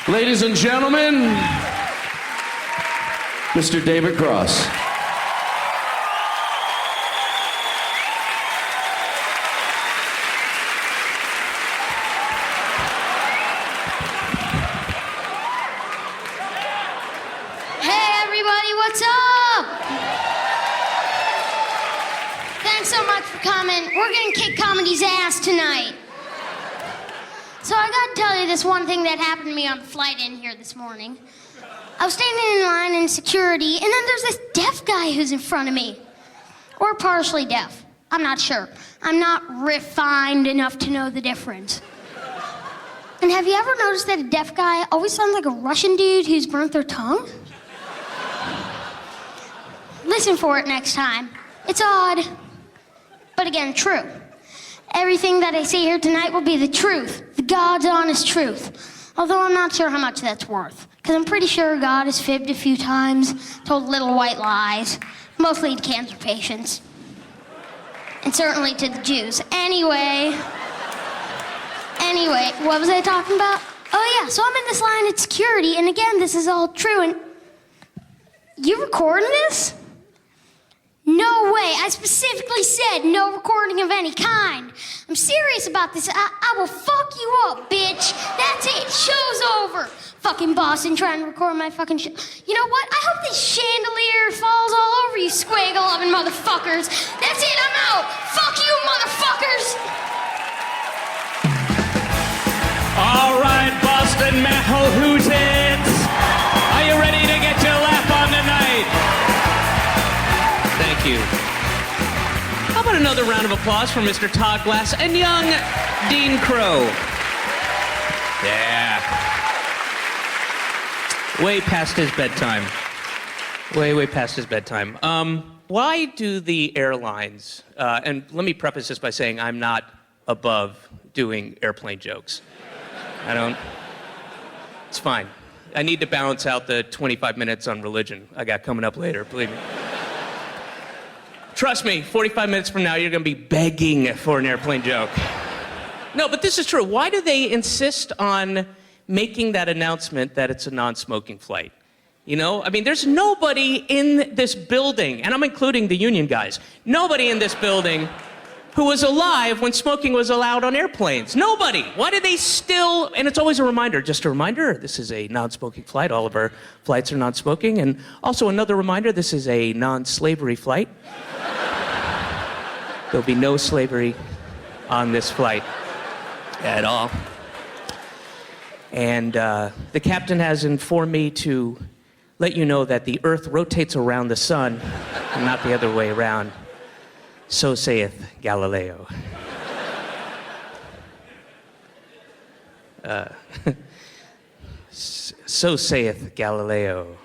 Ladies and gentlemen, Mr. David Cross. Hey everybody, what's up? Thanks so much for coming. We're gonna kick comedy's ass tonight. So I gotta tell you this one thing that happened to me on the flight in here this morning. I was standing in line in security, and then there's this deaf guy who's in front of me. Or partially deaf. I'm not sure. I'm not refined enough to know the difference. And have you ever noticed that a deaf guy always sounds like a Russian dude who's burnt their tongue? Listen for it next time. It's odd, but again, true. Everything that I say here tonight will be the truth, the God's honest truth. Although I'm not sure how much that's worth, because I'm pretty sure God has fibbed a few times, told little white lies, mostly to cancer patients, and certainly to the Jews. Anyway, what was I talking about? Oh yeah, so I'm in this line at security, and again, this is all true, and you recording this? No way. I specifically said no recording of any kind. I'm serious about this. I will fuck you up, bitch. That's it. Show's over. Fucking Boston trying to record my fucking show. You know what? I hope this chandelier falls all over you squiggle-loving motherfuckers. That's it. I'm out. Fuck you, motherfuckers. All right, Boston Massachusetts. Are you ready to get your laugh on tonight? Thank you. How about another round of applause for Mr. Todd Glass and young Dean Crow? Yeah. Way past his bedtime. Way past his bedtime. Why do the airlines, and let me preface this by saying I'm not above doing airplane jokes. It's fine. I need to balance out the 25 minutes on religion I got coming up later, believe me. Trust me, 45 minutes from now, you're gonna be begging for an airplane joke. No, but this is true. Why do they insist on making that announcement that it's a non-smoking flight? You know, I mean, there's nobody in this building, and I'm including the union guys, nobody in this building who was alive when smoking was allowed on airplanes. Nobody. Why do they still, and it's always a reminder, just a reminder, this is a non-smoking flight. All of our flights are non-smoking. And also another reminder, this is a non-slavery flight. There'll be no slavery on this flight at all. And the captain has informed me to let you know that the Earth rotates around the sun and not the other way around. So saith Galileo. So saith Galileo.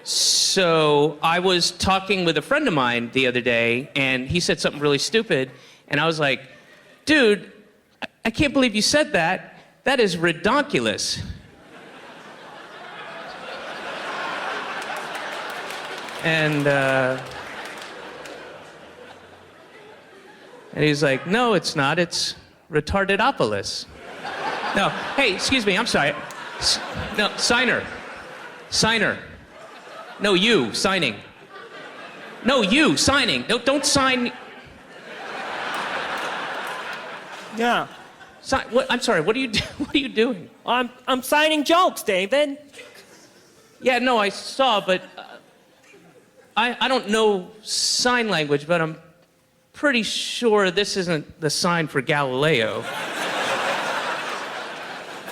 So I was talking with a friend of mine the other day, and he said something really stupid, and I was like, dude, I can't believe you said that. That is redonkulous. And he's like, no, it's not. It's retardadopolis. No, hey, excuse me, I'm sorry. No, signer. No, you, signing. No, you, signing. No, don't sign. Yeah. What? I'm sorry, what are you doing? I'm signing jokes, David. Yeah, no, I saw, but I don't know sign language, but I'm pretty sure this isn't the sign for Galileo.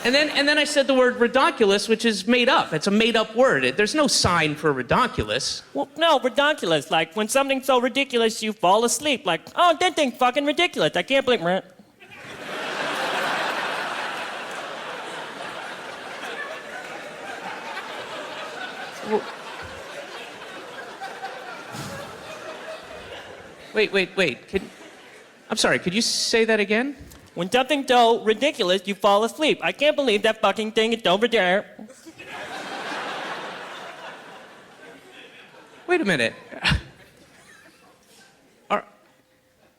And then I said the word redonkulous, which is made up. It's a made-up word. There's no sign for redonkulous. Well, no, redonkulous. Like, when something's so ridiculous, you fall asleep. Like, oh, that thing's fucking ridiculous. I can't believe it. Well, wait. I'm sorry, could you say that again? When something's so ridiculous, you fall asleep. I can't believe that fucking thing is over there. Wait a minute.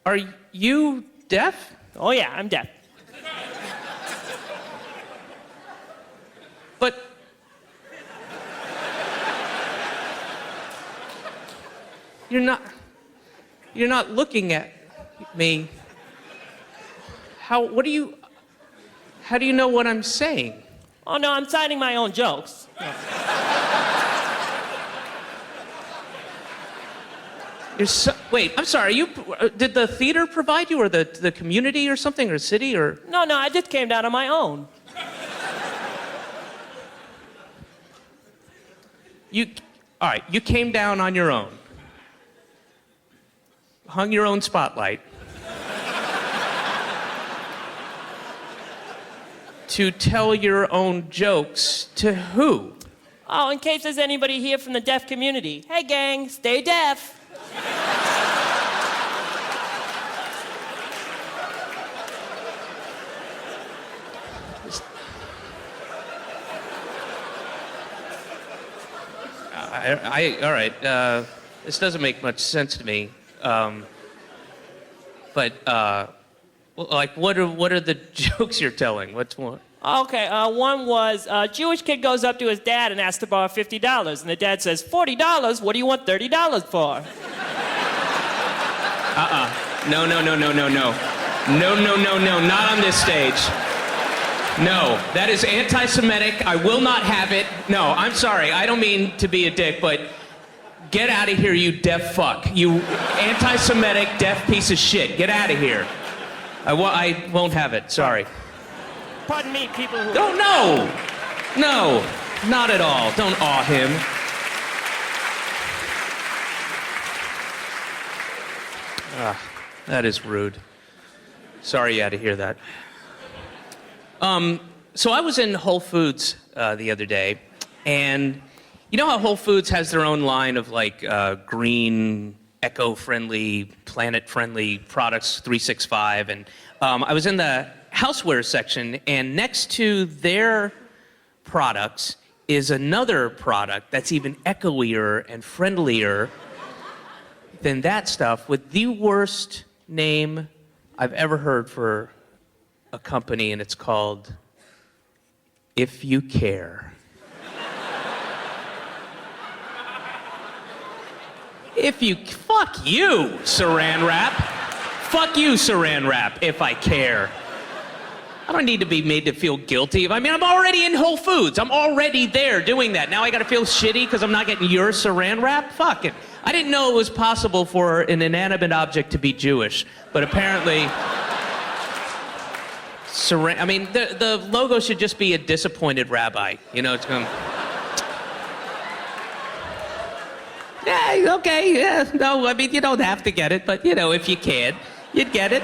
Are you deaf? Oh, yeah, I'm deaf. But you're not looking at me. How do you know what I'm saying? Oh, no, I'm citing my own jokes. Wait, I'm sorry. Did the theater provide you, or the community, or something, or city, or? No, I just came down on my own. All right. You came down on your own, hung your own spotlight to tell your own jokes to who? Oh, in case there's anybody here from the deaf community. Hey, gang, stay deaf. All right. This doesn't make much sense to me. But like, what are the jokes you're telling? What's one? Okay, one was a Jewish kid goes up to his dad and asks to borrow $50, and the dad says, $40? What do you want $30 for? No. No, not on this stage. No, that is anti-Semitic. I will not have it. No, I'm sorry. I don't mean to be a dick, but get out of here, you deaf fuck. You anti-Semitic, deaf piece of shit. Get out of here. I won't have it. Sorry. Pardon me, people who... Oh, no, not at all. Don't awe him. That is rude. Sorry you had to hear that. So I was in Whole Foods the other day, and you know how Whole Foods has their own line of like green, eco-friendly, planet-friendly products, 365, and I was in the houseware section, and next to their products is another product that's even eco-ier and friendlier than that stuff, with the worst name I've ever heard for a company, and it's called If You Care. Fuck you, Saran Wrap. Fuck you, Saran Wrap, if I care. I don't need to be made to feel guilty. I mean, I'm already in Whole Foods. I'm already there doing that. Now I gotta feel shitty because I'm not getting your Saran Wrap? Fuck it. I didn't know it was possible for an inanimate object to be Jewish, but apparently... I mean, the logo should just be a disappointed rabbi. You know, it's going... Yeah, okay, yeah. No, I mean, you don't have to get it, but, you know, if you can, you'd get it.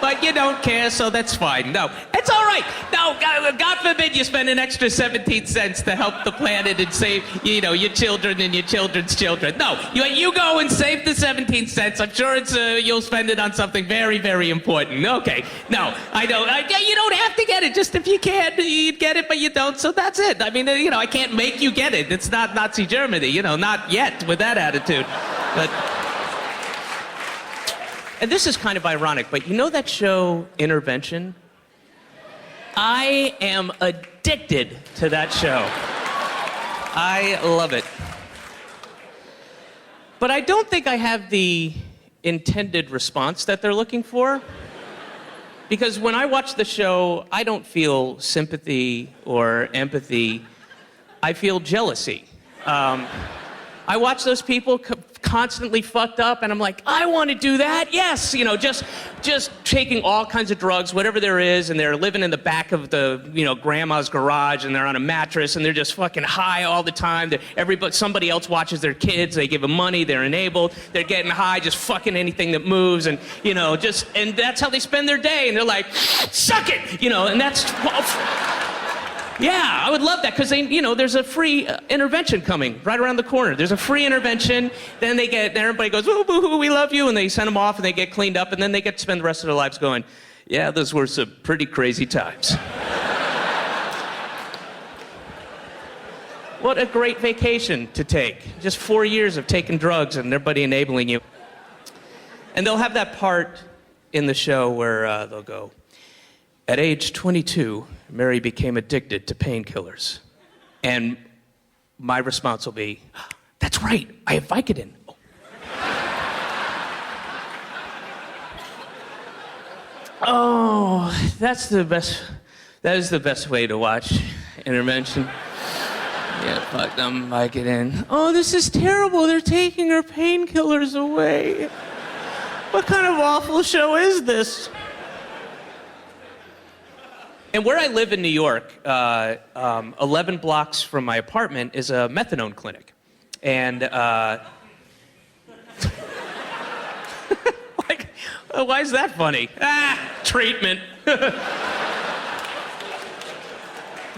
But you don't care, so that's fine. No, it's all right. No, God forbid you spend an extra 17 cents to help the planet and save, you know, your children and your children's children. No, you go and save the 17 cents. I'm sure it's you'll spend it on something very, very important. Okay. No, I don't. You don't have to get it. Just if you can, you'd get it, but you don't. So that's it. I mean, you know, I can't make you get it. It's not Nazi Germany. You know, not yet with that attitude. But. And this is kind of ironic, but you know that show, Intervention? I am addicted to that show. I love it. But I don't think I have the intended response that they're looking for. Because when I watch the show, I don't feel sympathy or empathy. I feel jealousy. I watch those people constantly fucked up, and I'm like, I want to do that. Yes, you know, just taking all kinds of drugs, whatever there is, and they're living in the back of the, you know, grandma's garage, and they're on a mattress, and they're just fucking high all the time. Somebody else watches their kids. They give them money. They're enabled. They're getting high, just fucking anything that moves, and you know, and that's how they spend their day. And they're like, suck it, you know, and that's. Yeah, I would love that, because you know, there's a free intervention coming right around the corner. There's a free intervention. Then everybody goes, "Ooh, boo, hoo, we love you," and they send them off, and they get cleaned up, and then they get to spend the rest of their lives going, "Yeah, those were some pretty crazy times." What a great vacation to take. Just 4 years of taking drugs and everybody enabling you. And they'll have that part in the show where they'll go, at age 22, Mary became addicted to painkillers. And my response will be, that's right, I have Vicodin. Oh, that's the best. That is the best way to watch intervention. Yeah, fuck them, Vicodin. Oh, this is terrible. They're taking her painkillers away. What kind of awful show is this? And where I live in New York, 11 blocks from my apartment is a methadone clinic. And, like, why is that funny? Treatment.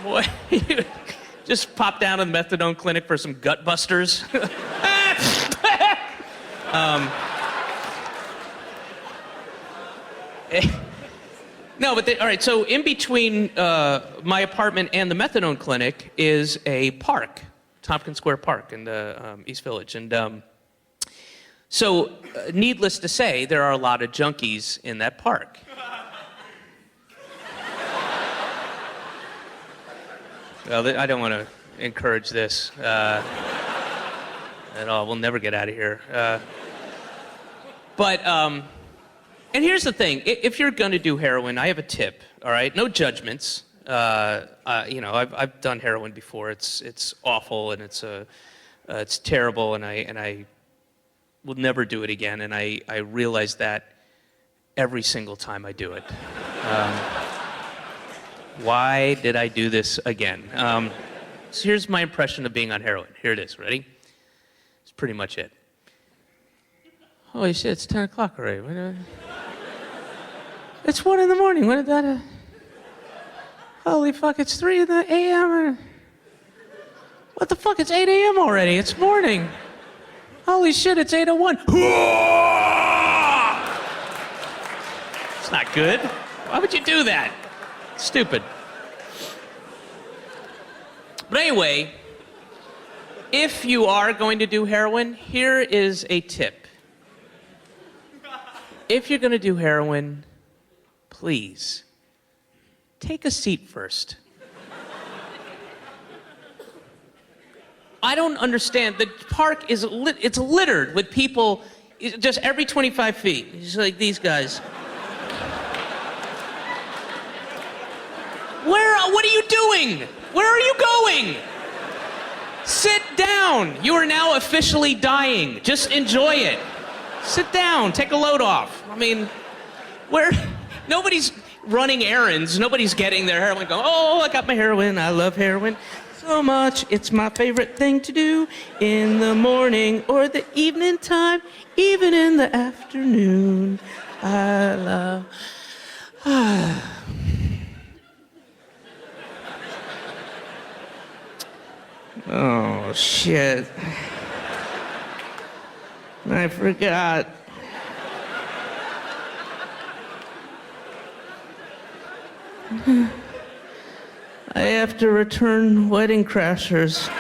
Boy, just pop down to the methadone clinic for some gut busters. No, but all right, so in between my apartment and the methadone clinic is a park, Tompkins Square Park in the East Village. And so, needless to say, there are a lot of junkies in that park. Well, I don't want to encourage this at all. We'll never get out of here. And here's the thing. If you're going to do heroin, I have a tip, all right? No judgments. You know, I've done heroin before. It's awful, and it's terrible, and I will never do it again, and I realize that every single time I do it. Why did I do this again? So here's my impression of being on heroin. Here it is. Ready? It's pretty much it. Holy shit, it's 10 o'clock already. It's 1 in the morning. When did that... Holy fuck, it's 3 a.m. What the fuck? It's 8 a.m. already. It's morning. Holy shit, it's 8:01. It's not good. Why would you do that? Stupid. But anyway, if you are going to do heroin, here is a tip. If you're going to do heroin, please take a seat first. I don't understand. The park is it's littered with people just every 25 feet. It's like these guys. What are you doing? Where are you going? Sit down. You are now officially dying. Just enjoy it. Sit down. Take a load off. I mean, nobody's running errands. Nobody's getting their heroin going, oh, I got my heroin. I love heroin so much. It's my favorite thing to do in the morning or the evening time, even in the afternoon. I love... Oh, shit. I forgot. I have to return Wedding Crashers.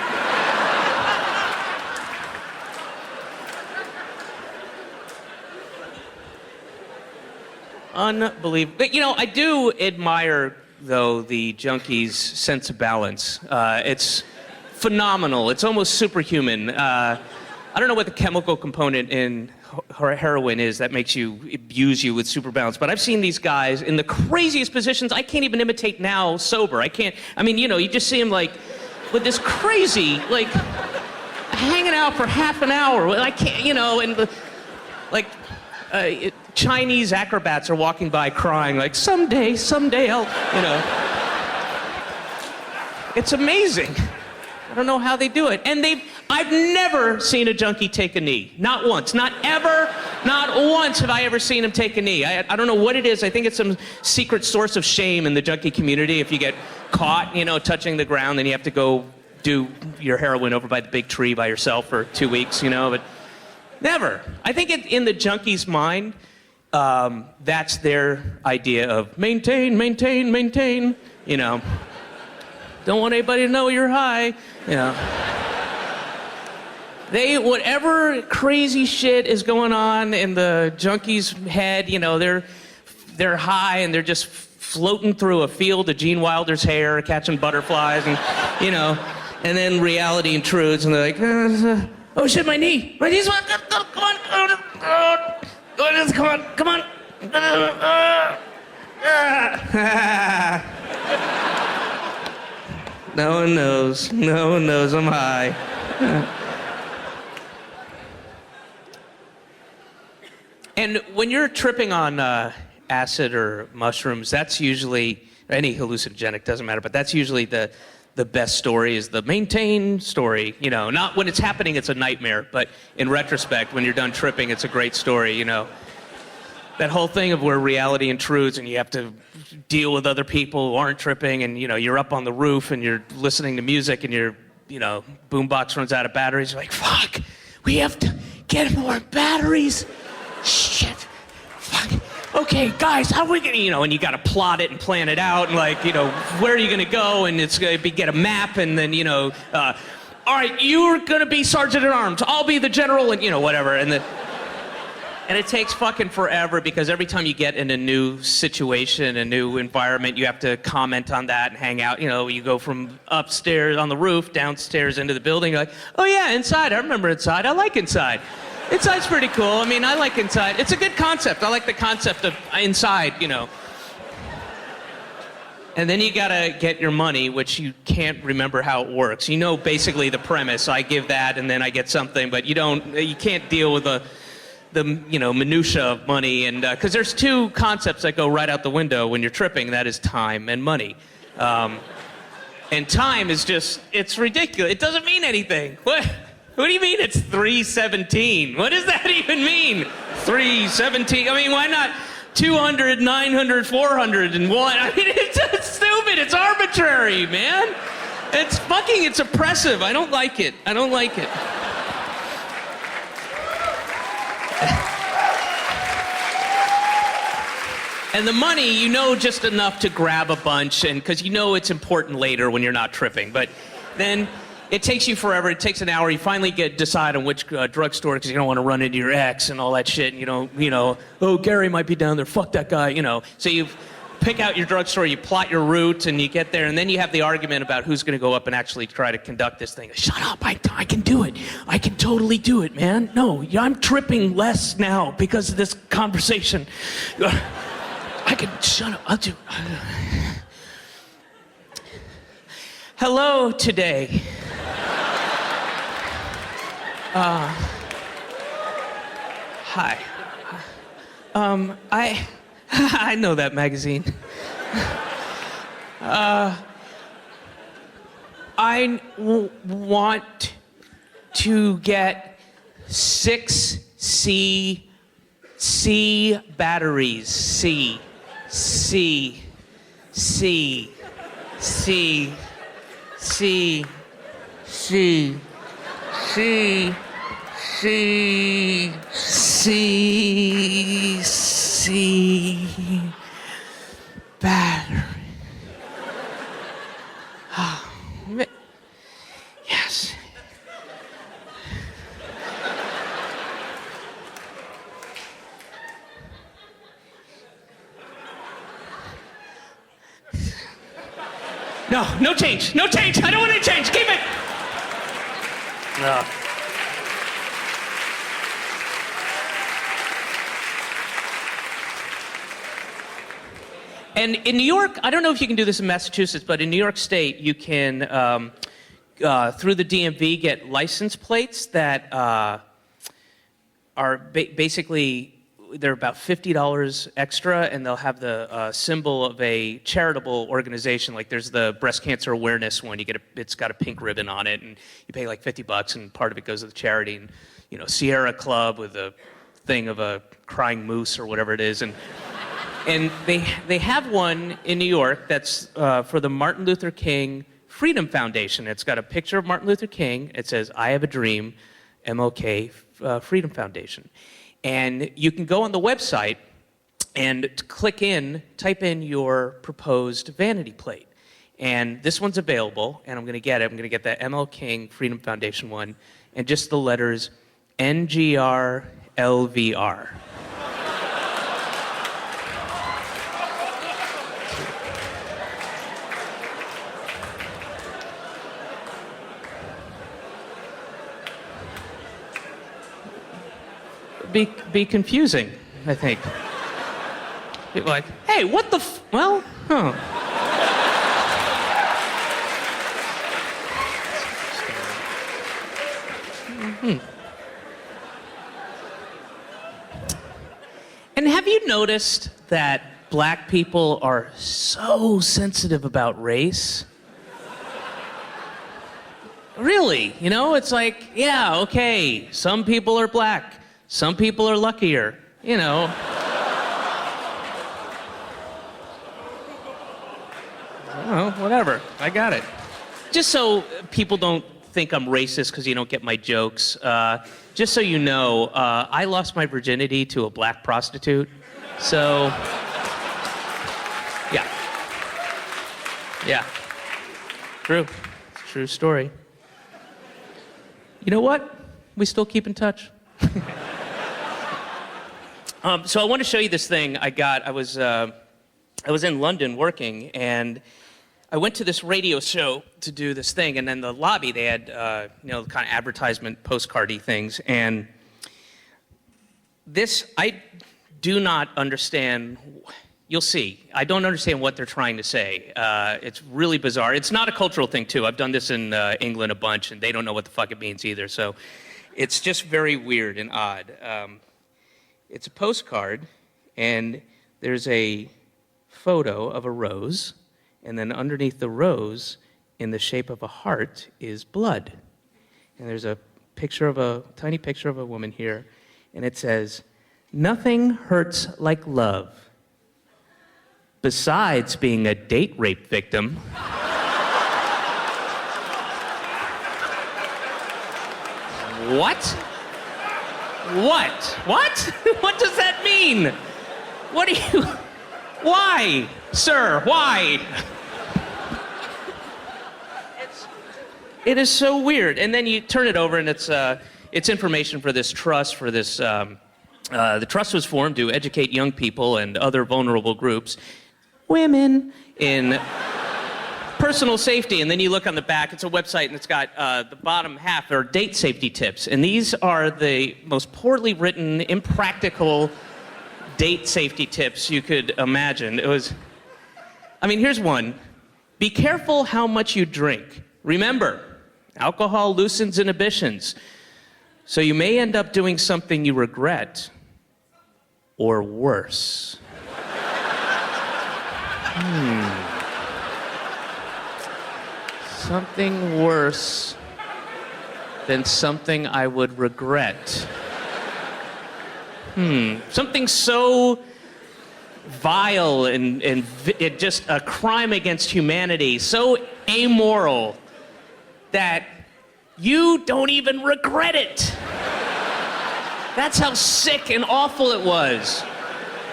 Unbelievable. But, you know, I do admire, though, the junkies' sense of balance. It's phenomenal. It's almost superhuman. I don't know what the chemical component in heroin is that makes you abuse you with super balance, but I've seen these guys in the craziest positions I can't even imitate now sober. I mean, you know, you just see them like with this crazy, like hanging out for half an hour. I can't, you know, and like Chinese acrobats are walking by crying like, someday I'll, you know. It's amazing. I don't know how they do it. And I've never seen a junkie take a knee. Not once. Not ever. Not once have I ever seen him take a knee. I don't know what it is. I think it's some secret source of shame in the junkie community. If you get caught, you know, touching the ground, then you have to go do your heroin over by the big tree by yourself for 2 weeks, you know. But never. I think in the junkie's mind, that's their idea of maintain, you know. Don't want anybody to know you're high, you know. Whatever crazy shit is going on in the junkie's head, you know, they're high and they're just floating through a field of Gene Wilder's hair, catching butterflies, and and then reality intrudes, and they're like, oh shit, my knee, come on. No one knows I'm high. And when you're tripping on acid or mushrooms, that's usually, any hallucinogenic, doesn't matter, but that's usually the best story, is the maintain story. Not when it's happening, it's a nightmare, but in retrospect, when you're done tripping, it's a great story. That whole thing of where reality intrudes and you have to deal with other people who aren't tripping, and you're up on the roof and you're listening to music and your boombox runs out of batteries. You're like, fuck, we have to get more batteries. Shit, fuck. Okay, guys, how are we gonna, and you gotta plot it and plan it out, and where are you gonna go? And it's gonna be, get a map, and then, all right, you're gonna be sergeant at arms, I'll be the general, and whatever, and it takes fucking forever, because every time you get in a new situation, a new environment, you have to comment on that and hang out. You go from upstairs on the roof, downstairs into the building, you're like, oh yeah, inside, I remember inside, I like inside. Inside's pretty cool. I mean, I like inside. It's a good concept. I like the concept of inside, And then you gotta get your money, which you can't remember how it works. Basically the premise. I give that and then I get something, but you can't deal with the minutia of money, and because there's two concepts that go right out the window when you're tripping. That is time and money. And time is just, it's ridiculous. It doesn't mean anything. What do you mean it's 3:17? What does that even mean? 3:17? I mean, why not 200, 900, 401? I mean, it's stupid. It's arbitrary, man. It's oppressive. I don't like it. And the money, just enough to grab a bunch, and because it's important later when you're not tripping. But then it takes you forever. It takes an hour. You finally decide on which drugstore, because you don't want to run into your ex and all that shit. And oh, Gary might be down there. Fuck that guy. So you pick out your drugstore, you plot your route, and you get there, and then you have the argument about who's going to go up and actually try to conduct this thing. Shut up! I can do it. I can totally do it, man. No, I'm tripping less now because of this conversation. I can shut up. I'll do. Hello today. Hi. I know that magazine. I want to get 6 C batteries. C. Battery. Yes. No change. No change. I don't want any change. Keep it. No. And in New York, I don't know if you can do this in Massachusetts, but in New York State, you can, through the DMV, get license plates that are basically, they're about $50 extra, and they'll have the symbol of a charitable organization. Like there's the breast cancer awareness one. It's got a pink ribbon on it, and you pay like $50, and part of it goes to the charity. And Sierra Club with a thing of a crying moose or whatever it is, and they have one in New York that's for the Martin Luther King Freedom Foundation. It's got a picture of Martin Luther King. It says, "I have a dream, MLK Freedom Foundation." And you can go on the website and type in your proposed vanity plate. And this one's available, and I'm going to get it. I'm going to get the ML King Freedom Foundation one, and just the letters NGR LVR. be confusing, I think. People like, hey, what the well, huh. And have you noticed that black people are so sensitive about race? Really, you know, it's like, yeah, okay, some people are black, some people are luckier, you know. I don't know, whatever, I got it. Just so people don't think I'm racist because you don't get my jokes, just so you know, I lost my virginity to a black prostitute, so, yeah. Yeah, true, true story. You know what? We still keep in touch. So I want to show you this thing I got. I was in London working, and I went to this radio show to do this thing, and in the lobby they had, you know, kind of advertisement postcardy things, and this, I do not understand. You'll see. I don't understand what they're trying to say. It's really bizarre. It's not a cultural thing, too. I've done this in England a bunch, and they don't know what the fuck it means either. So it's just very weird and odd. It's a postcard, and there's a photo of a rose, and then underneath the rose, in the shape of a heart, is blood. And there's a picture of a tiny picture of a woman here, and it says, "Nothing hurts like love. Besides being a date rape victim." What? What? What? What does that mean? What do you... Why, sir? Why? It is so weird. And then you turn it over and it's information for this trust, the trust was formed to educate young people and other vulnerable groups, women, in personal safety. And then you look on the back, it's a website, and it's got the bottom half are date safety tips. And these are the most poorly written, impractical date safety tips you could imagine. Here's one. Be careful how much you drink. Remember, alcohol loosens inhibitions, so you may end up doing something you regret, or worse. Something worse than something I would regret. Something so vile and it just a crime against humanity, so amoral that you don't even regret it. That's how sick and awful it was.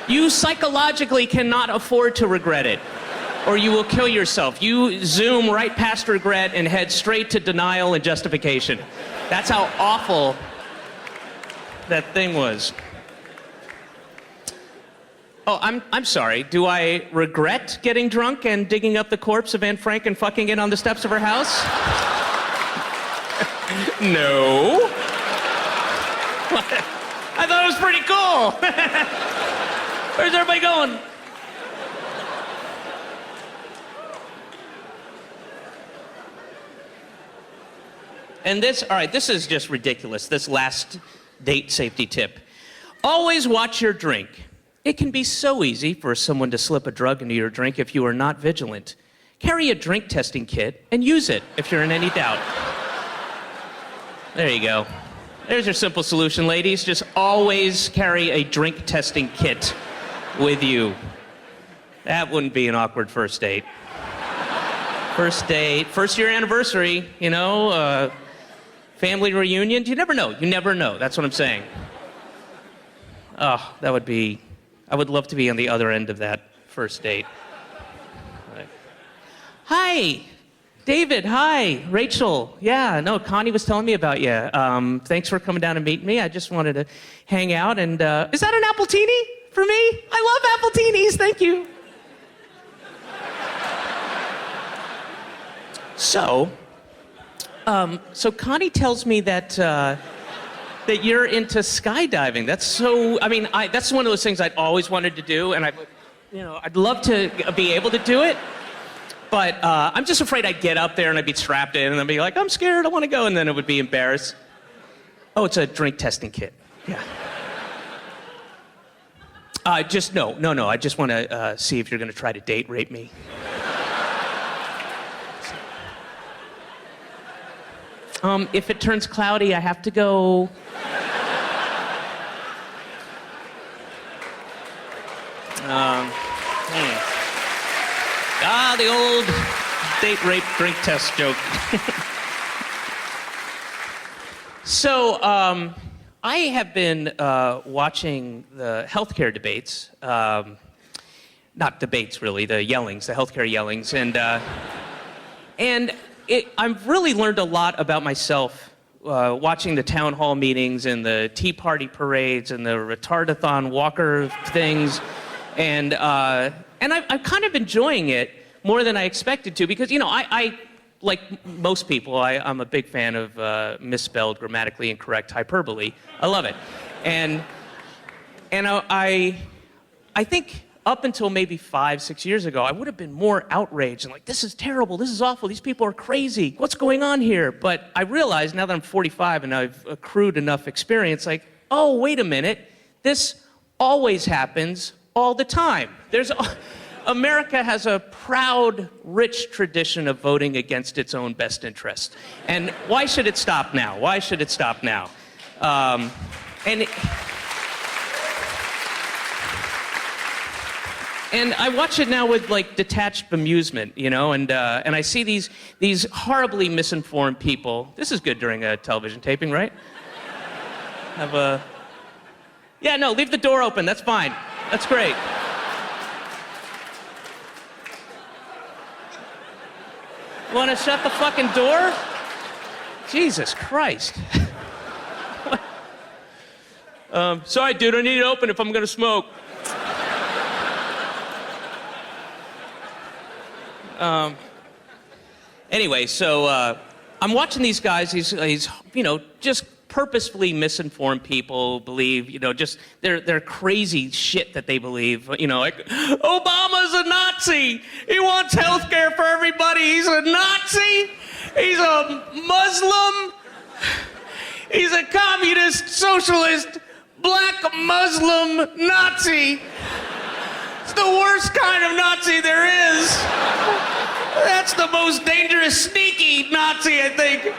You psychologically cannot afford to regret it, or you will kill yourself. You zoom right past regret and head straight to denial and justification. That's how awful that thing was. Oh, I'm sorry. Do I regret getting drunk and digging up the corpse of Anne Frank and fucking it on the steps of her house? No. I thought it was pretty cool. Where's everybody going? And this, all right, this is just ridiculous, this last date safety tip. Always watch your drink. It can be so easy for someone to slip a drug into your drink if you are not vigilant. Carry a drink testing kit and use it if you're in any doubt. There you go. There's your simple solution, ladies. Just always carry a drink testing kit with you. That wouldn't be an awkward first date. First date, first year anniversary, you know, family reunion. You never know. You never know. That's what I'm saying. Oh, that would be... I would love to be on the other end of that first date. Hi, David. Hi, Rachel. Yeah, no, Connie was telling me about you. Thanks for coming down and meeting me. I just wanted to hang out. And is that an appletini for me? I love appletinis. Thank you. So Connie tells me that that you're into skydiving. That's so, I mean, that's one of those things I'd always wanted to do, and I'd love to be able to do it, but I'm just afraid I'd get up there and I'd be strapped in and I'd be like, I'm scared, I want to go, and then it would be embarrassed. Oh, it's a drink testing kit. Yeah. No. I just want to see if you're going to try to date rape me. If it turns cloudy, I have to go. The old date rape drink test joke. So, I have been watching the healthcare debates. Not debates, really, the yellings, the healthcare yellings, and I've really learned a lot about myself watching the town hall meetings and the Tea Party parades and the retardathon walker things, and I'm kind of enjoying it more than I expected to, because I like most people, I'm a big fan of misspelled, grammatically incorrect hyperbole. I love it, and I think up until maybe 5-6 years ago, I would have been more outraged and like, this is terrible, this is awful, these people are crazy, what's going on here? But I realized now that I'm 45 and I've accrued enough experience, like, oh, wait a minute, this always happens all the time. America has a proud, rich tradition of voting against its own best interest. And why should it stop now? Why should it stop now? And I watch it now with like detached bemusement, and I see these horribly misinformed people. This is good during a television taping, right? Yeah, no, leave the door open, that's fine. That's great. Want to shut the fucking door? Jesus Christ. Sorry, dude, I need it open if I'm gonna smoke. Anyway, so I'm watching these guys, these just purposefully misinformed people believe, just their crazy shit that they believe, like, Obama's a Nazi! He wants health care for everybody! He's a Nazi! He's a Muslim! He's a communist, socialist, black Muslim Nazi! It's the worst kind of Nazi there is! That's the most dangerous, sneaky Nazi, I think.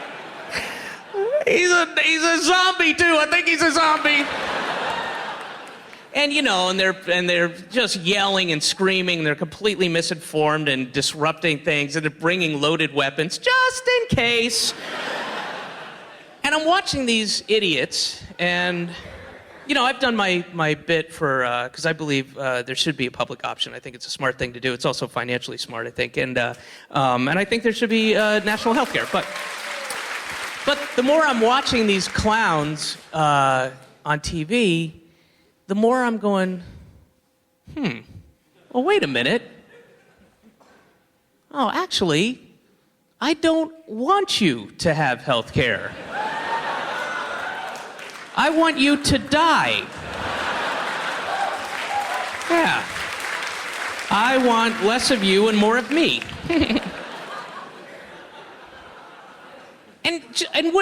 He's a zombie too. I think he's a zombie. And they're just yelling and screaming. They're completely misinformed and disrupting things, and they're bringing loaded weapons just in case. And I'm watching these idiots, and I've done my bit for, because I believe there should be a public option. I think it's a smart thing to do. It's also financially smart, I think. And I think there should be national health care. But the more I'm watching these clowns on TV, the more I'm going, well, wait a minute. Oh, actually, I don't want you to have health care. I want you to die. Yeah. I want less of you and more of me.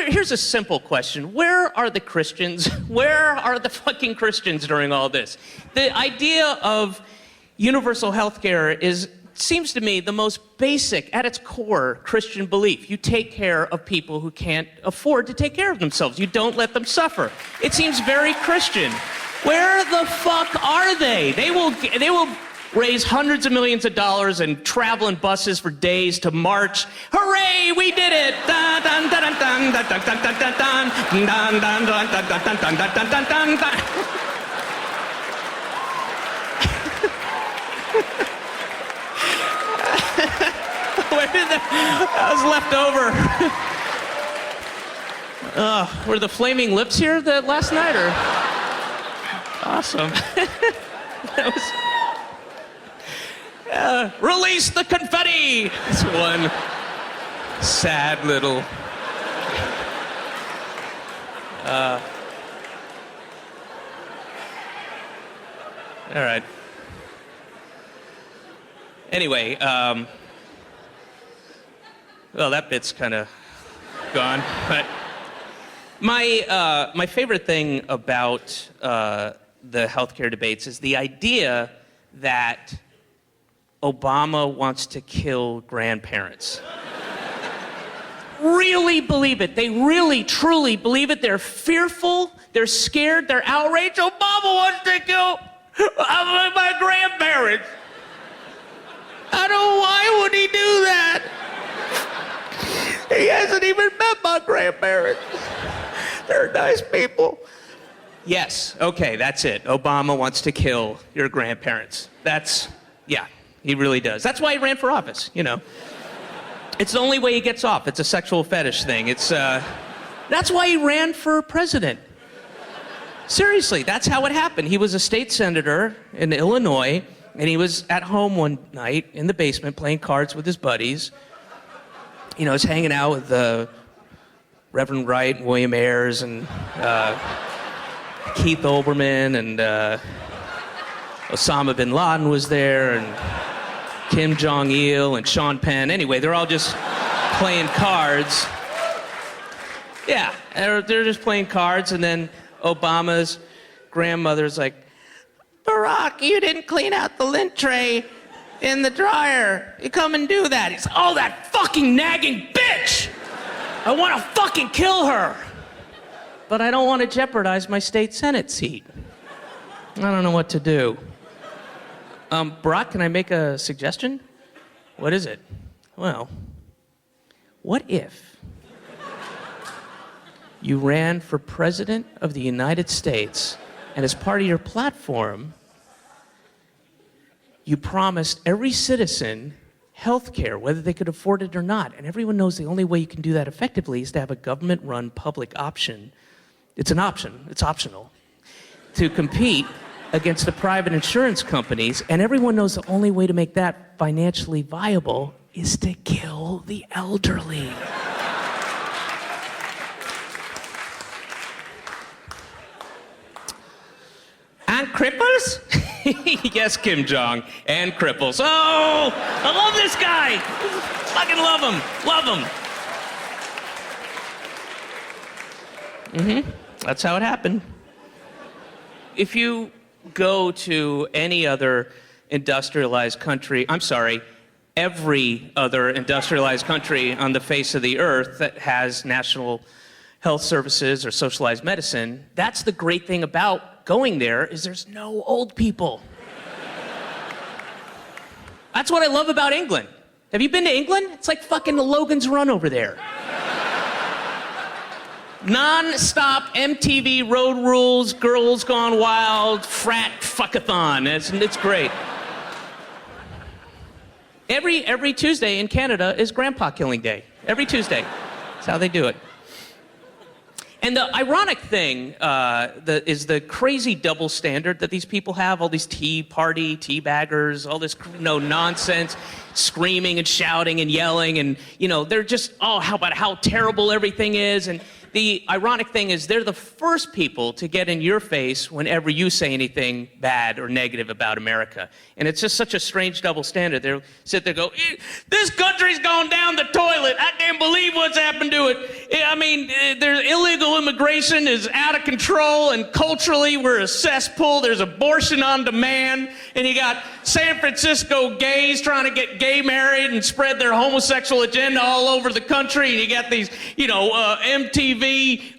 Here's a simple question. Where are the Christians? Where are the fucking Christians during all this? The idea of universal health care seems to me the most basic, at its core, Christian belief. You take care of people who can't afford to take care of themselves. You don't let them suffer. It seems very Christian. Where the fuck are they? They will raise hundreds of millions of dollars and travel in buses for days to march. Hooray, we did it! Dun, dun, dun, dun, dun, dun, dun, dun, dun, dun, dun, dun, dun, dun, dun, dun, dun, dun, dun, dun. Where did that was left over? Were the flaming lips here last night, or? Awesome. That was... release the confetti! It's one sad little... All right. Anyway, well, that bit's kind of gone. But my favorite thing about the healthcare debates is the idea that Obama wants to kill grandparents. Really believe it. They really, truly believe it. They're fearful. They're scared. They're outraged. Obama wants to kill my grandparents. I don't know, why would he do that? He hasn't even met my grandparents. They're nice people. Yes, okay, that's it. Obama wants to kill your grandparents. Yeah, he really does. That's why he ran for office, you know. It's the only way he gets off. It's a sexual fetish thing. That's why he ran for president. Seriously, that's how it happened. He was a state senator in Illinois, and he was at home one night in the basement playing cards with his buddies. You know, he's hanging out with Reverend Wright and William Ayers and Keith Olbermann, and Osama bin Laden was there, and Kim Jong-il and Sean Penn. Anyway, they're all just playing cards. Yeah, they're just playing cards, and then Obama's grandmother's like, Barack, you didn't clean out the lint tray in the dryer. You come and do that. He's, oh, that fucking nagging bitch! I want to fucking kill her. But I don't want to jeopardize my state Senate seat. I don't know what to do. Barack, can I make a suggestion? What is it? Well, what if you ran for president of the United States, and as part of your platform, you promised every citizen health care, whether they could afford it or not. And everyone knows the only way you can do that effectively is to have a government-run public option. It's an option, it's optional, to compete against the private insurance companies. And everyone knows the only way to make that financially viable is to kill the elderly. And cripples? Yes, Kim Jong, and cripples. Oh, I love this guy. Fucking love him, love him. That's how it happened. If you go to any other industrialized country, every other industrialized country on the face of the earth that has national health services or socialized medicine, that's the great thing about going there, is there's no old people. That's what I love about England. Have you been to England? It's like fucking Logan's Run over there. Non-stop MTV Road Rules, Girls Gone Wild, frat fuckathon. It's great. Every Tuesday in Canada is Grandpa Killing Day. Every Tuesday. That's how they do it. And the ironic thing is the crazy double standard that these people have, all these tea party, teabaggers, all this nonsense, screaming and shouting and yelling, and they're just, how terrible everything is. And the ironic thing is they're the first people to get in your face whenever you say anything bad or negative about America. And it's just such a strange double standard. They'll sit there and go, this country's gone down the toilet. I can't believe what's happened to it. I mean, there's illegal immigration is out of control, and culturally we're a cesspool. There's abortion on demand, and you got San Francisco gays trying to get gay married and spread their homosexual agenda all over the country, and you got these, MTV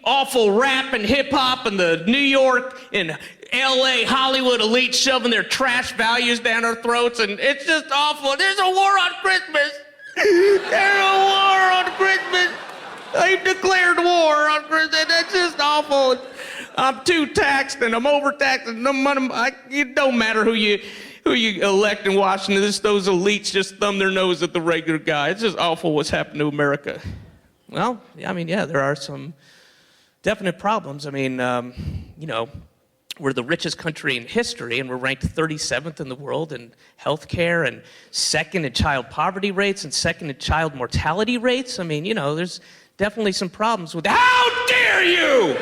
awful rap and hip-hop, and the New York and LA Hollywood elite shoving their trash values down our throats, and it's just awful. There's a war on Christmas. There's a war on Christmas. They've declared war on Christmas. That's just awful. I'm too taxed and I'm overtaxed, and it don't matter who you elect in Washington. Those elites just thumb their nose at the regular guy. It's just awful what's happened to America. Well, there are some definite problems. We're the richest country in history, and we're ranked 37th in the world in healthcare, and second in child poverty rates, and second in child mortality rates. There's definitely some problems with that. How dare you!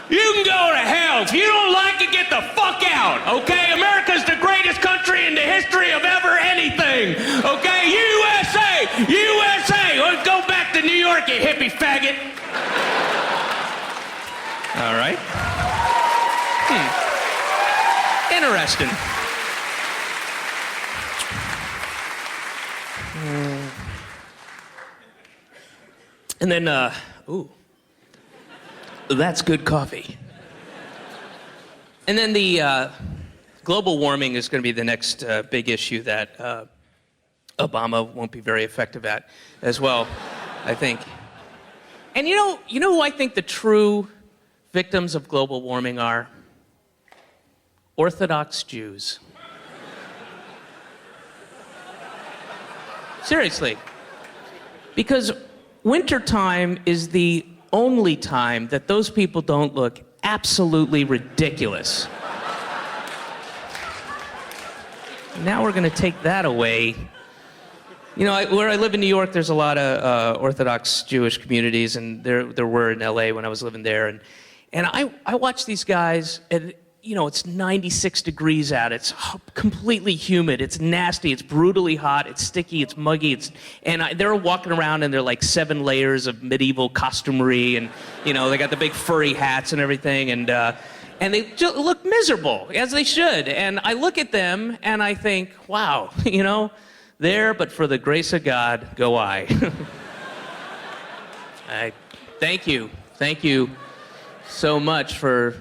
You can go to hell. If you don't like it, get the fuck out, okay? America's the greatest country in the history of ever anything, okay? USA! USA! Let's go back to New York, you hippie faggot. All right. Interesting. And then, ooh, that's good coffee. And then the global warming is going to be the next big issue that Obama won't be very effective at as well, I think. And you know who I think the true victims of global warming are? Orthodox Jews. Seriously. Because wintertime is the only time that those people don't look absolutely ridiculous. Now we're going to take that away. You know, where I live in New York, there's a lot of Orthodox Jewish communities, and there were in LA when I was living there. And I watch these guys, and you know, it's 96 degrees out. It's completely humid. It's nasty. It's brutally hot. It's sticky. It's muggy. They're walking around and they're like 7 layers of medieval costumery, and you know, they got the big furry hats and everything, and they just look miserable, as they should. And I look at them and I think, wow, you know, there, but for the grace of God, go I. Thank you so much for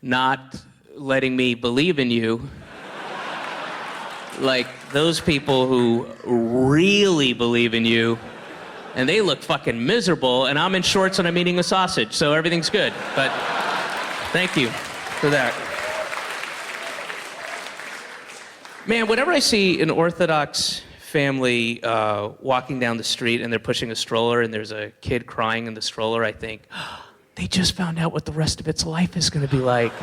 not letting me believe in you like those people who really believe in you, and they look fucking miserable, and I'm in shorts and I'm eating a sausage, so everything's good. But thank you for that. Man, whenever I see an Orthodox family walking down the street and they're pushing a stroller and there's a kid crying in the stroller, I think, oh, they just found out what the rest of its life is going to be like.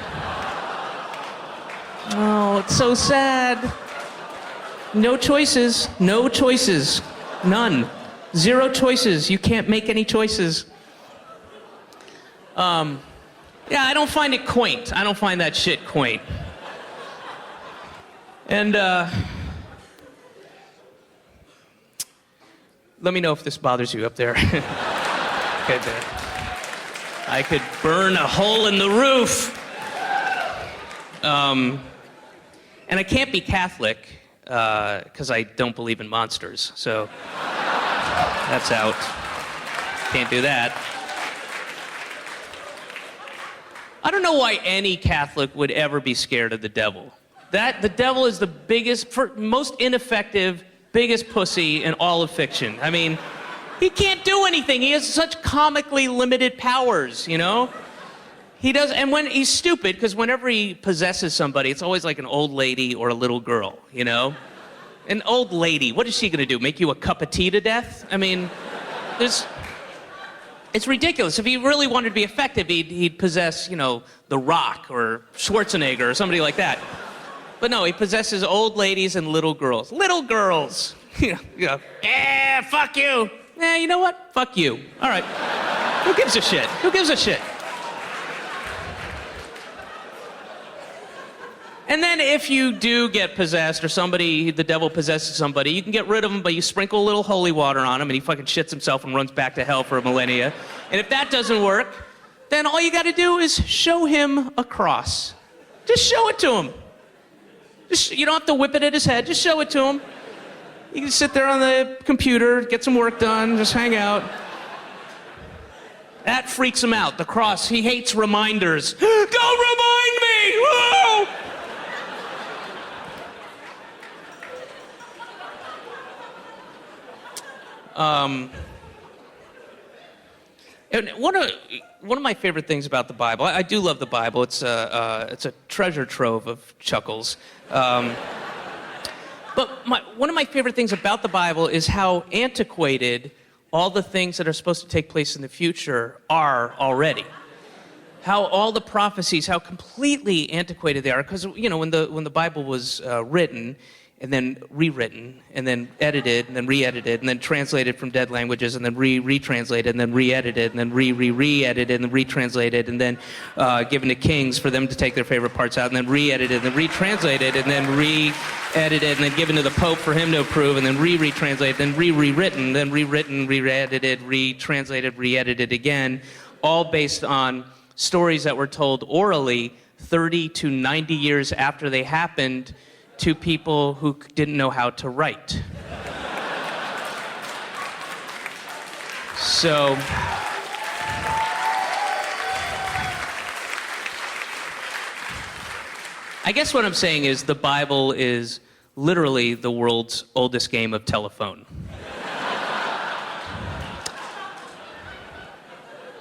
Oh, it's so sad. No choices. No choices. None. 0 choices. You can't make any choices. Yeah, I don't find it quaint. I don't find that shit quaint. And, let me know if this bothers you up there. Okay, there. I could burn a hole in the roof. And I can't be Catholic because I don't believe in monsters. So that's out. Can't do that. I don't know why any Catholic would ever be scared of the devil. The devil is the biggest, most ineffective, biggest pussy in all of fiction. I mean, he can't do anything. He has such comically limited powers, you know? He does, and when he's stupid, because whenever he possesses somebody, it's always like an old lady or a little girl, you know? An old lady, what is she gonna do? Make you a cup of tea to death? I mean, it's ridiculous. If he really wanted to be effective, he'd possess, you know, The Rock or Schwarzenegger or somebody like that. But no, he possesses old ladies and little girls. Little girls! You know, fuck you! You know what? Fuck you. All right. Who gives a shit? Who gives a shit? And then if you do get possessed, or the devil possesses somebody, you can get rid of him, but you sprinkle a little holy water on him, and he fucking shits himself and runs back to hell for a millennia. And if that doesn't work, then all you gotta do is show him a cross. Just show it to him. You don't have to whip it at his head, just show it to him. You can sit there on the computer, get some work done, just hang out. That freaks him out, the cross. He hates reminders. Don't remind me! Whoa! And one of my favorite things about the Bible, I do love the Bible. It's a treasure trove of chuckles. But one of my favorite things about the Bible is how antiquated all the things that are supposed to take place in the future are already. How all the prophecies, how completely antiquated they are. Because, you know, when the Bible was written, and then rewritten, and then edited, and then re-edited, and then translated from dead languages, and then retranslated, and then re-edited, and then re-edited, and then retranslated, and then given to kings for them to take their favorite parts out, and then re-edited, and then retranslated, and then re-edited, and then given to the Pope for him to approve, and then retranslated, then rewritten, then rewritten, re-edited, retranslated, re-edited again, all based on stories that were told orally 30 to 90 years after they happened to people who didn't know how to write. So, I guess what I'm saying is the Bible is literally the world's oldest game of telephone.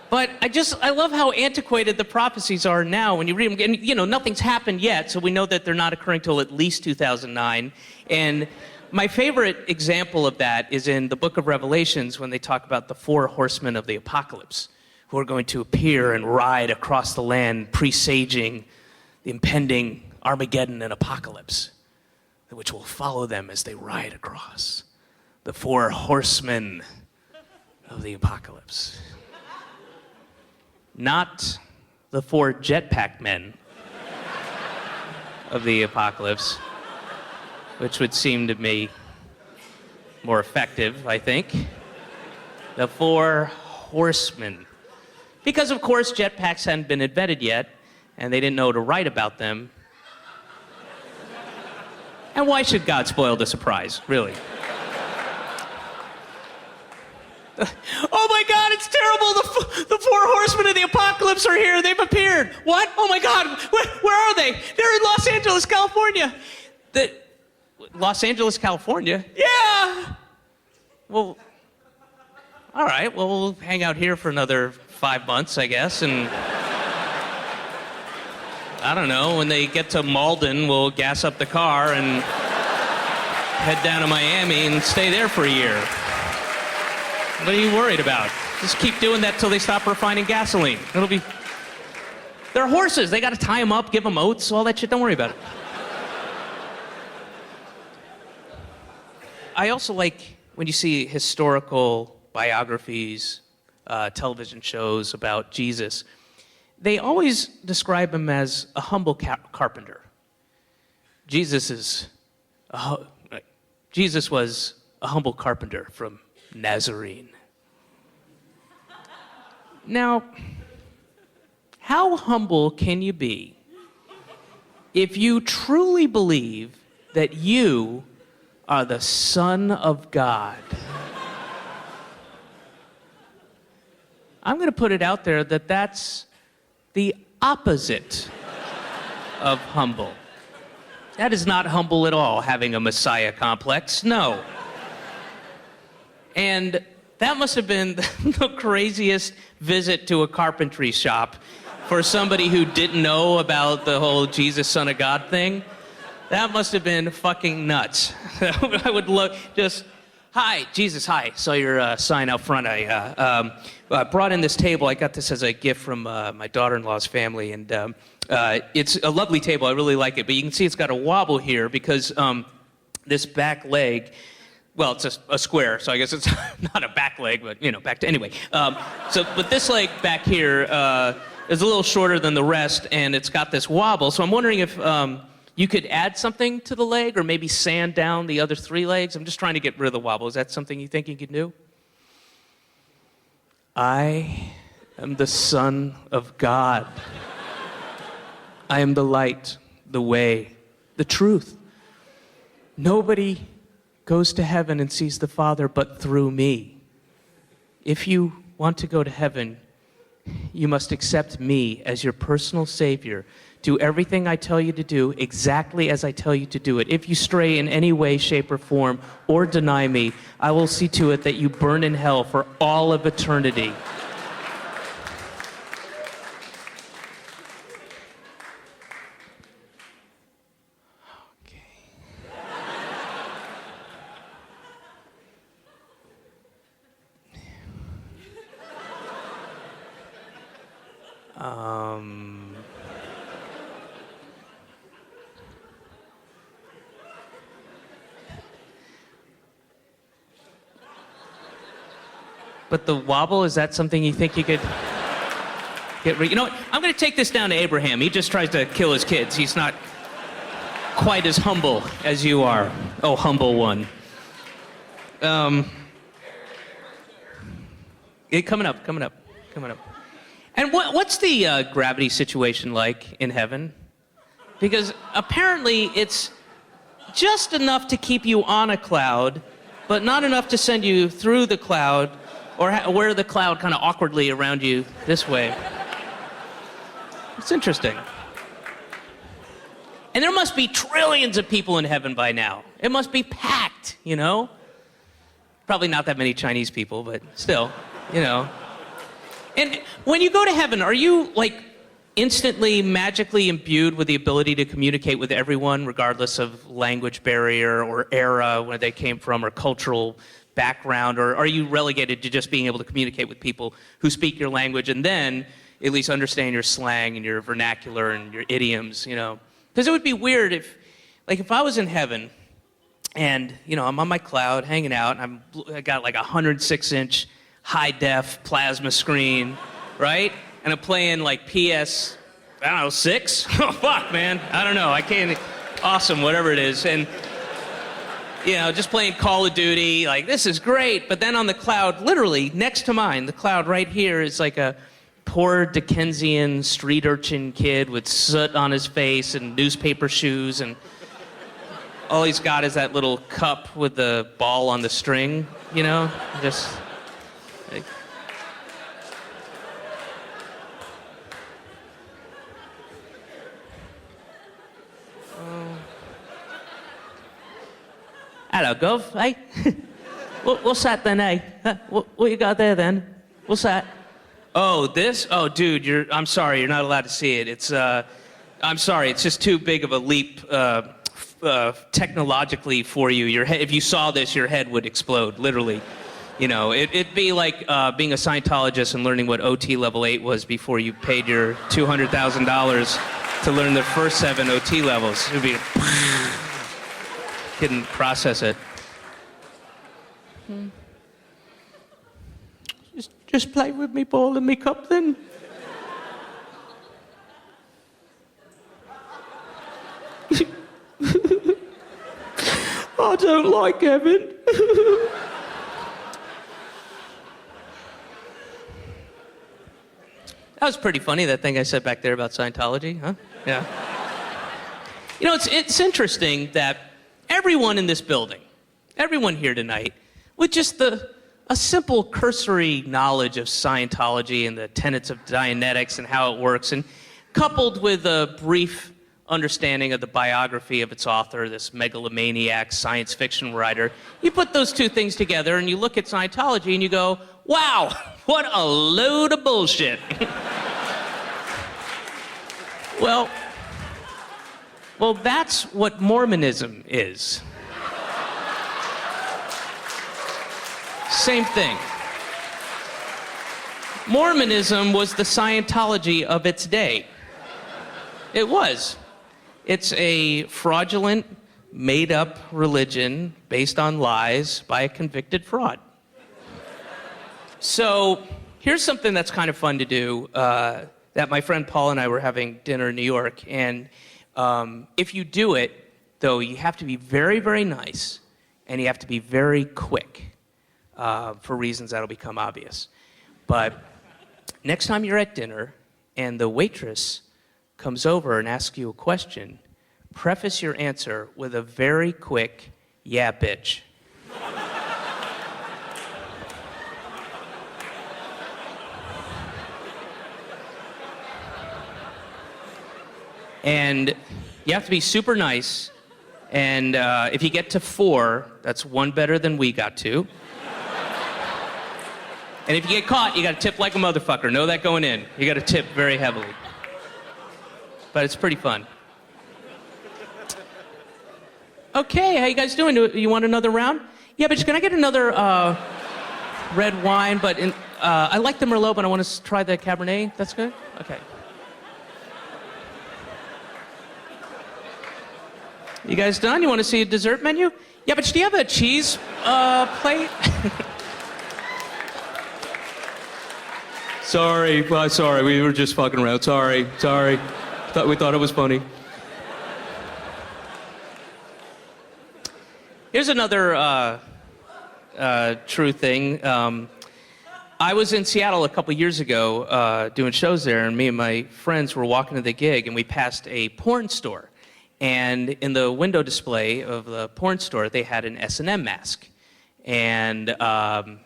But I love how antiquated the prophecies are now when you read them. And, you know, nothing's happened yet, so we know that they're not occurring till at least 2009. And my favorite example of that is in the book of Revelations when they talk about the 4 horsemen of the apocalypse who are going to appear and ride across the land, presaging the impending Armageddon and apocalypse, which will follow them as they ride across. The 4 horsemen of the apocalypse. Not the 4 jetpack men of the apocalypse, which would seem to me more effective, I think. The 4 horsemen. Because, of course, jetpacks hadn't been invented yet, and they didn't know to write about them. And why should God spoil the surprise, really? Oh my God, it's terrible. The 4 horsemen of the apocalypse are here. They've appeared. What? Oh my God, where are they? They're in Los Angeles, California. Los Angeles, California? Yeah. Well, all right. Well, we'll hang out here for another 5 months, I guess. And I don't know, when they get to Malden, we'll gas up the car and head down to Miami and stay there for a year. What are you worried about? Just keep doing that till they stop refining gasoline. They're horses. They got to tie them up, give them oats, all that shit. Don't worry about it. I also like when you see historical biographies, television shows about Jesus. They always describe him as a humble carpenter. Jesus was a humble carpenter from Nazarene. Now, how humble can you be if you truly believe that you are the Son of God? I'm going to put it out there that that's the opposite of humble. That is not humble at all, having a Messiah complex. No. And that must have been the craziest visit to a carpentry shop for somebody who didn't know about the whole Jesus, Son of God thing. That must have been fucking nuts. I would look, just, hi, Jesus, hi. Saw your sign out front. I brought in this table. I got this as a gift from my daughter-in-law's family, and it's a lovely table. I really like it, but you can see it's got a wobble here because this back leg, well, it's a square, so I guess it's not a back leg, but, you know, anyway. But this leg back here is a little shorter than the rest, and it's got this wobble. So I'm wondering if you could add something to the leg or maybe sand down the other 3 legs. I'm just trying to get rid of the wobble. Is that something you think you could do? I am the Son of God. I am the light, the way, the truth. Nobody goes to heaven and sees the Father but through me. If you want to go to heaven, you must accept me as your personal Savior. Do everything I tell you to do exactly as I tell you to do it. If you stray in any way, shape, or form, or deny me, I will see to it that you burn in hell for all of eternity. But the wobble, is that something you think you could get rid? You know what? I'm going to take this down to Abraham. He just tries to kill his kids. He's not quite as humble as you are. Oh, humble one. Coming up. And what's the gravity situation like in heaven? Because apparently it's just enough to keep you on a cloud, but not enough to send you through the cloud or wear the cloud kind of awkwardly around you this way. It's interesting. And there must be trillions of people in heaven by now. It must be packed, you know? Probably not that many Chinese people, but still, you know. And when you go to heaven, are you, like, instantly, magically imbued with the ability to communicate with everyone, regardless of language barrier or era, where they came from, or cultural background? Or are you relegated to just being able to communicate with people who speak your language and then at least understand your slang and your vernacular and your idioms, you know? Because it would be weird if I was in heaven and, you know, I'm on my cloud hanging out and I got like a 106-inch high-def plasma screen, right? And I'm playing like PS, I don't know, 6? Oh, fuck, man. I don't know. I can't. Awesome, whatever it is. And, you know, just playing Call of Duty, like, this is great. But then on the cloud, literally next to mine, the cloud right here is like a poor Dickensian street urchin kid with soot on his face and newspaper shoes. And all he's got is that little cup with the ball on the string, you know? Just... like, hello, Gov. Hey, what's that then, eh? What you got there then? What's that? Oh, this? Oh, dude, I'm sorry, you're not allowed to see it. I'm sorry, it's just too big of a leap technologically for you. Your head, if you saw this, your head would explode, literally. You know, it'd be like being a Scientologist and learning what OT level 8 was before you paid your $200,000 to learn the first 7 OT levels. It'd be... couldn't process it. Just play with me ball and me cup then. I don't like heaven. That was pretty funny, that thing I said back there about Scientology, huh? Yeah. You know, it's interesting that everyone in this building, everyone here tonight, with just a simple cursory knowledge of Scientology and the tenets of Dianetics and how it works, and coupled with a brief understanding of the biography of its author, this megalomaniac science fiction writer, you put those two things together and you look at Scientology and you go, wow, what a load of bullshit. Well, that's what Mormonism is. Same thing. Mormonism was the Scientology of its day. It was. It's a fraudulent, made-up religion based on lies by a convicted fraud. So here's something that's kind of fun to do, that my friend Paul and I were having dinner in New York, and if you do it, though, you have to be very, very nice, and you have to be very quick, for reasons that'll become obvious. But next time you're at dinner and the waitress comes over and asks you a question, preface your answer with a very quick, yeah, bitch. And you have to be super nice, and if you get to 4, that's 1 better than we got to. And if you get caught, you gotta tip like a motherfucker. Know that going in. You gotta tip very heavily. But it's pretty fun. Okay, how you guys doing? You want another round? Yeah, but can I get another red wine? But I like the Merlot, but I want to try the Cabernet. That's good? Okay. You guys done? You want to see a dessert menu? Yeah, but do you have a cheese plate? Sorry, we were just fucking around. Sorry. We thought it was funny. Here's another true thing. I was in Seattle a couple years ago doing shows there, and me and my friends were walking to the gig, and we passed a porn store. And in the window display of the porn store, they had an S&M mask. And I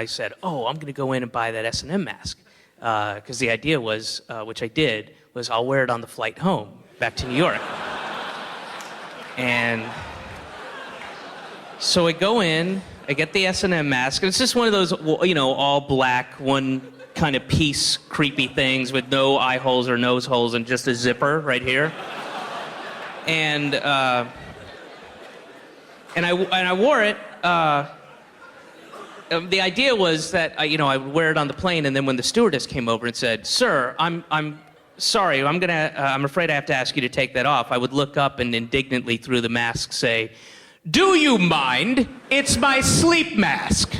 said, oh, I'm going to go in and buy that S&M mask. Because the idea was, which I did, was I'll wear it on the flight home back to New York. And so I go in, I get the S&M mask, and it's just one of those, all black, one kind of piece creepy things with no eye holes or nose holes and just a zipper right here. And I wore it. The idea was that I would wear it on the plane, and then when the stewardess came over and said, "Sir, I'm sorry, I'm afraid I have to ask you to take that off," I would look up and indignantly through the mask say, "Do you mind? It's my sleep mask."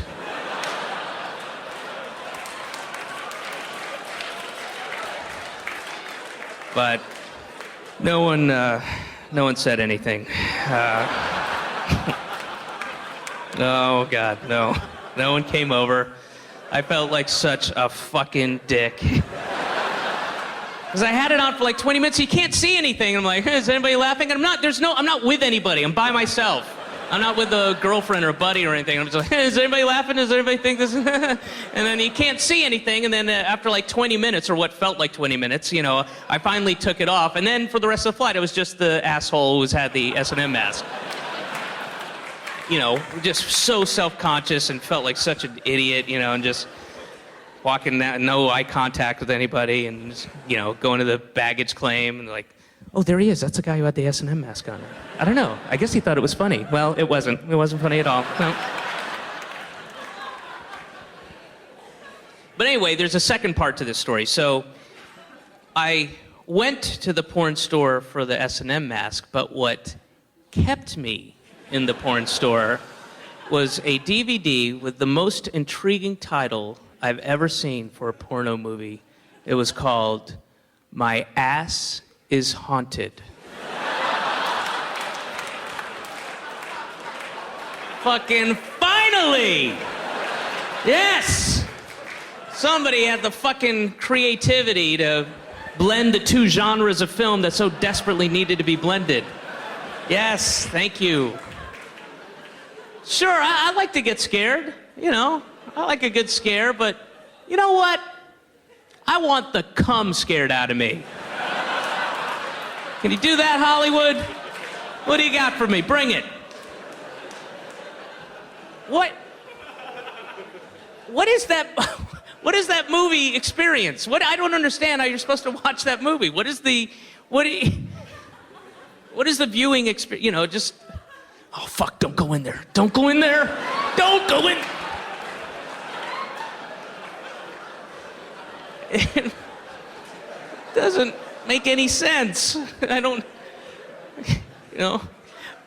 But no one said anything. Oh God, no. No one came over. I felt like such a fucking dick. Because I had it on for like 20 minutes, you can't see anything. I'm like, hey, is anybody laughing? And I'm not with anybody. I'm by myself. I'm not with a girlfriend or a buddy or anything. I'm just like, hey, is anybody laughing? Does anybody think this? And then you can't see anything. And then after like 20 minutes, or what felt like 20 minutes, I finally took it off. And then for the rest of the flight, it was just the asshole who had the S&M mask. Just so self-conscious and felt like such an idiot, and just walking that, no eye contact with anybody, and just, going to the baggage claim, and like, oh, there he is. That's the guy who had the S&M mask on. I don't know. I guess he thought it was funny. Well, it wasn't. It wasn't funny at all. No. But anyway, there's a second part to this story. So I went to the porn store for the S&M mask, but what kept me in the porn store was a DVD with the most intriguing title I've ever seen for a porno movie. It was called My Ass is Haunted. Fucking finally! Yes! Somebody had the fucking creativity to blend the two genres of film that so desperately needed to be blended. Yes, thank you. Sure, I like to get scared, I like a good scare, but you know what? I want the cum scared out of me. Can you do that, Hollywood? What do you got for me? Bring it. What is that movie experience? I don't understand how you're supposed to watch that movie. What is the viewing experience? Just, oh fuck, don't go in there. Don't go in there. Don't go in. It doesn't make any sense. I don't,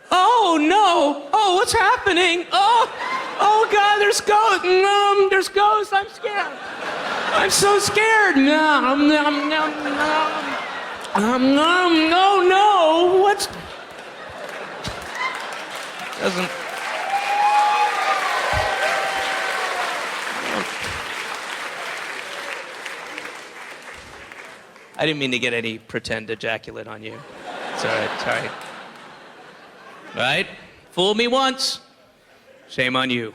Oh no! Oh, what's happening? Oh God, there's ghosts. There's ghosts. I'm scared. I'm so scared. No. What's? Doesn't. I didn't mean to get any pretend ejaculate on you. It's all right. Sorry. Right? Fool me once, shame on you.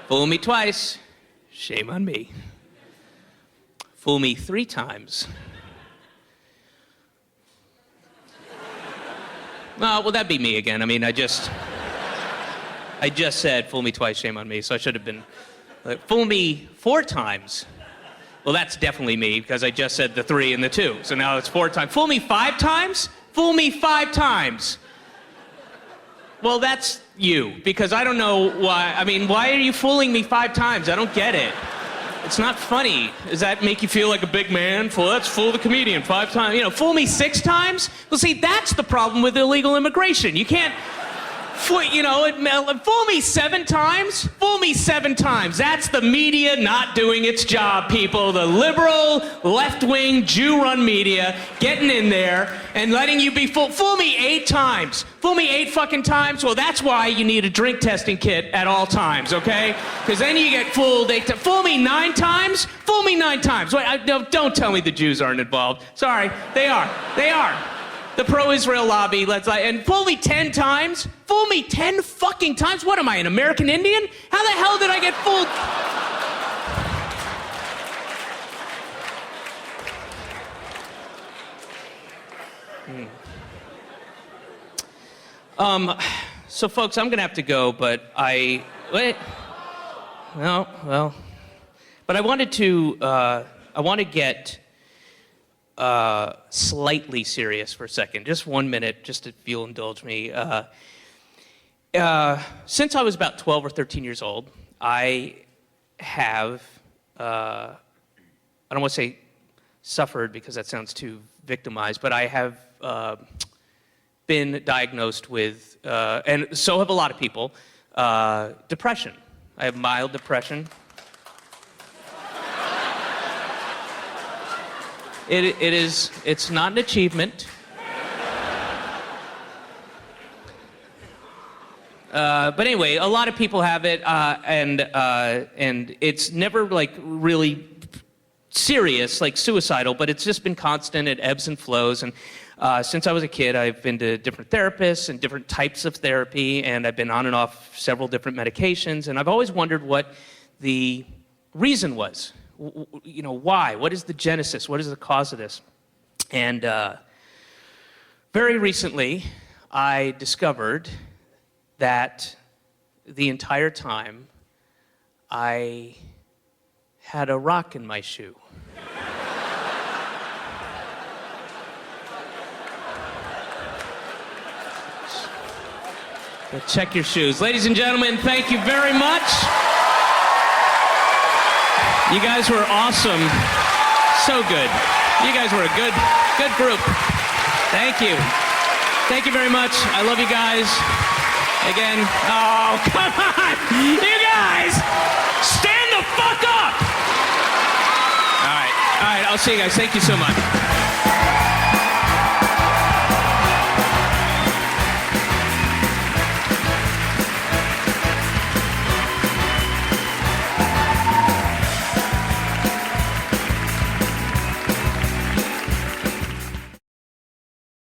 Fool me twice, shame on me. Fool me 3 times. Well, that'd be me again. I mean, I just said fool me twice, shame on me, so I should have been like, fool me 4 times. Well, that's definitely me because I just said the 3 and the 2, so now it's 4 times. Fool me 5 times? Fool me 5 times. Well, that's you, because I don't know why. I mean, why are you fooling me 5 times? I don't get it. It's not funny. Does that make you feel like a big man? Let's fool the comedian 5 times. Fool me 6 times? Well, see, that's the problem with illegal immigration. You can't Fool me 7 times? Fool me 7 times. That's the media not doing its job, people. The liberal, left-wing, Jew-run media getting in there and letting you be fooled. Fool me 8 times. Fool me 8 fucking times? Well, that's why you need a drink testing kit at all times, okay? Because then you get fooled. Fool me 9 times? Fool me 9 times. Wait, don't tell me the Jews aren't involved. Sorry, they are. They are. The pro-Israel lobby, and fool me 10 times? Fool me 10 fucking times? What am I, an American Indian? How the hell did I get fooled? So folks, I'm gonna have to go, but but I wanted to, I want to get slightly serious for a second. Just 1 minute, just if you'll indulge me. Since I was about 12 or 13 years old, I have, I don't want to say suffered because that sounds too victimized, but I have been diagnosed with, and so have a lot of people, depression. I have mild depression. It's not an achievement. But anyway, a lot of people have it, and it's never like really serious, like suicidal, but it's just been constant. It ebbs and flows. And since I was a kid, I've been to different therapists and different types of therapy, and I've been on and off several different medications. And I've always wondered what the reason was. Why? What is the genesis? What is the cause of this? And very recently, I discovered that the entire time I had a rock in my shoe. But check your shoes. Ladies and gentlemen, thank you very much. You guys were awesome. So good. You guys were a good group. Thank you. Thank you very much. I love you guys. Again, oh, come on. You guys, stand the fuck up. All right, I'll see you guys. Thank you so much.